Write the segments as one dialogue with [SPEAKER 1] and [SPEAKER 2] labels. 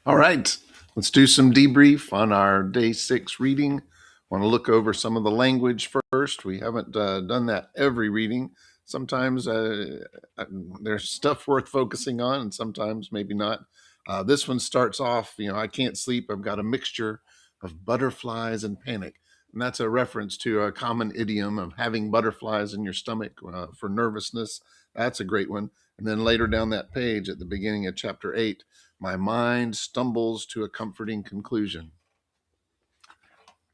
[SPEAKER 1] All right, let's do some debrief on our day 6 reading. Want to look over some of the language first. We haven't done that every reading. Sometimes there's stuff worth focusing on, and sometimes maybe not. This one starts off, I can't sleep. I've got a mixture of butterflies and panic. And that's a reference to a common idiom of having butterflies in your stomach for nervousness. That's a great one. And then later down that page at the beginning of chapter 8, my mind stumbles to a comforting conclusion.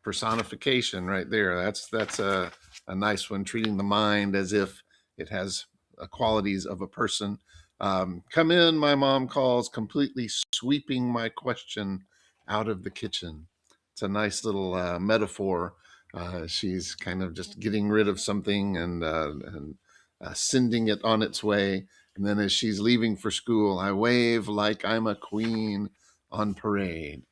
[SPEAKER 1] Personification right there. That's a nice one, treating the mind as if it has qualities of a person. Come in, my mom calls, completely sweeping my question out of the kitchen. It's a nice little metaphor. She's kind of just getting rid of something and sending it on its way. And then as she's leaving for school, I wave like I'm a queen on parade.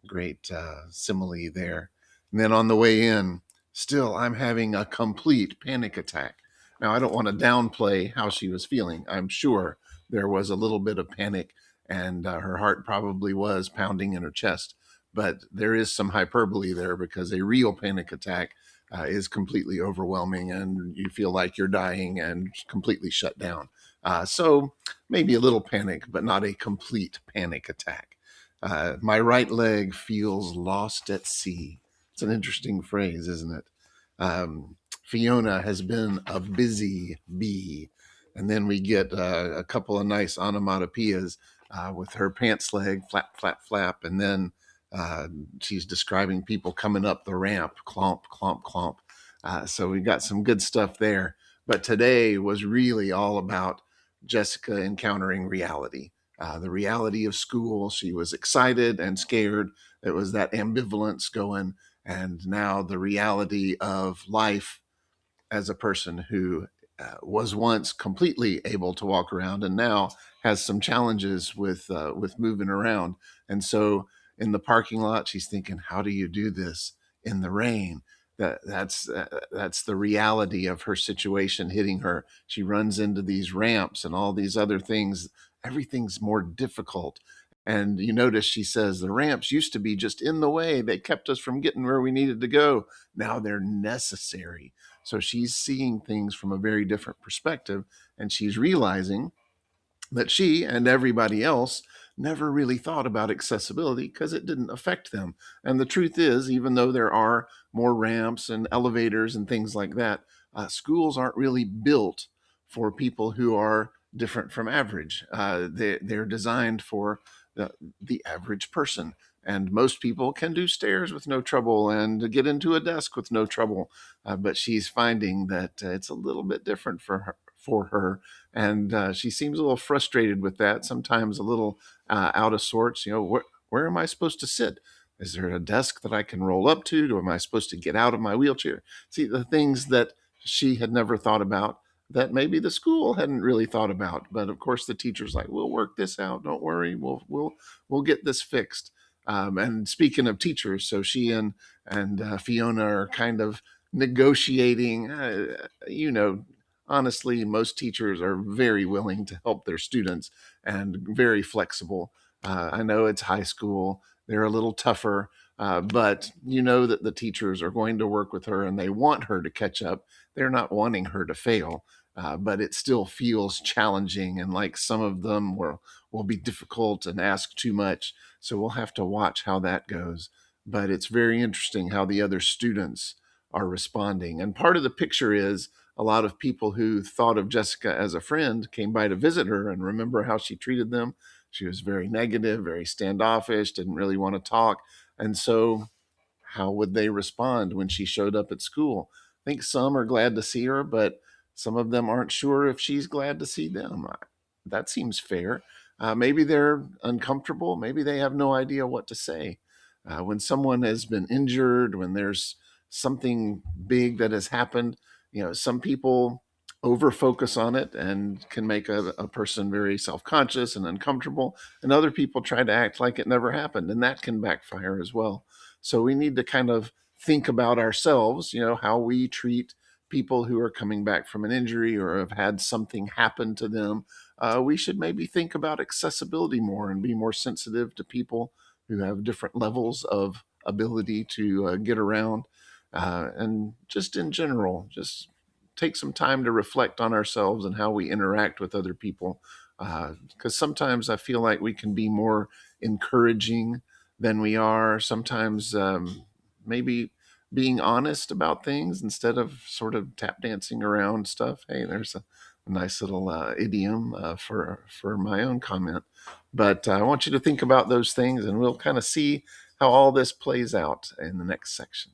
[SPEAKER 1] Great simile there. And then on the way in, still, I'm having a complete panic attack. Now, I don't want to downplay how she was feeling. I'm sure there was a little bit of panic and her heart probably was pounding in her chest. But there is some hyperbole there because a real panic attack is completely overwhelming and you feel like you're dying and completely shut down. So maybe a little panic, but not a complete panic attack. My right leg feels lost at sea. It's an interesting phrase, isn't it? Fiona has been a busy bee. And then we get a couple of nice onomatopoeias with her pants leg, flap, flap, flap. And then she's describing people coming up the ramp, clomp, clomp, clomp. So we got some good stuff there. But today was really all about Jessica encountering reality. The reality of school. She was excited and scared. It was that ambivalence going. And now the reality of life as a person who was once completely able to walk around and now has some challenges with moving around. And so in the parking lot, she's thinking, "How do you do this in the rain?" That's the reality of her situation hitting her. She runs into these ramps and all these other things. Everything's more difficult. And you notice she says the ramps used to be just in the way. They kept us from getting where we needed to go. Now they're necessary. So she's seeing things from a very different perspective, and she's realizing that she and everybody else never really thought about accessibility because it didn't affect them. And the truth is, even though there are more ramps and elevators and things like that, schools aren't really built for people who are different from average. They're designed for the average person. And most people can do stairs with no trouble and get into a desk with no trouble. But she's finding that it's a little bit different for her, and she seems a little frustrated with that. Sometimes a little out of sorts. Where am I supposed to sit? Is there a desk that I can roll up to? Or am I supposed to get out of my wheelchair? See, the things that she had never thought about that maybe the school hadn't really thought about. But of course, the teacher's like, "We'll work this out. Don't worry. We'll get this fixed." And speaking of teachers, so she and Fiona are kind of negotiating. Honestly, most teachers are very willing to help their students and very flexible. I know it's high school, they're a little tougher, but you know that the teachers are going to work with her and they want her to catch up. They're not wanting her to fail. But it still feels challenging, and like some of them will be difficult and ask too much. So we'll have to watch how that goes. But it's very interesting how the other students are responding. And part of the picture is a lot of people who thought of Jessica as a friend came by to visit her and remember how she treated them. She was very negative, very standoffish, didn't really want to talk. And so, how would they respond when she showed up at school? I think some are glad to see her, but some of them aren't sure if she's glad to see them. That seems fair. Maybe they're uncomfortable. Maybe they have no idea what to say. When someone has been injured, when there's something big that has happened, some people over focus on it and can make a person very self-conscious and uncomfortable, and other people try to act like it never happened, and that can backfire as well. So we need to kind of think about ourselves, how we treat people who are coming back from an injury or have had something happen to them. we should maybe think about accessibility more and be more sensitive to people who have different levels of ability to get around. And just in general, just take some time to reflect on ourselves and how we interact with other people. Because sometimes I feel like we can be more encouraging than we are. Sometimes maybe being honest about things instead of sort of tap dancing around stuff. Hey, there's a nice little idiom for my own comment. But I want you to think about those things, and we'll kind of see how all this plays out in the next section.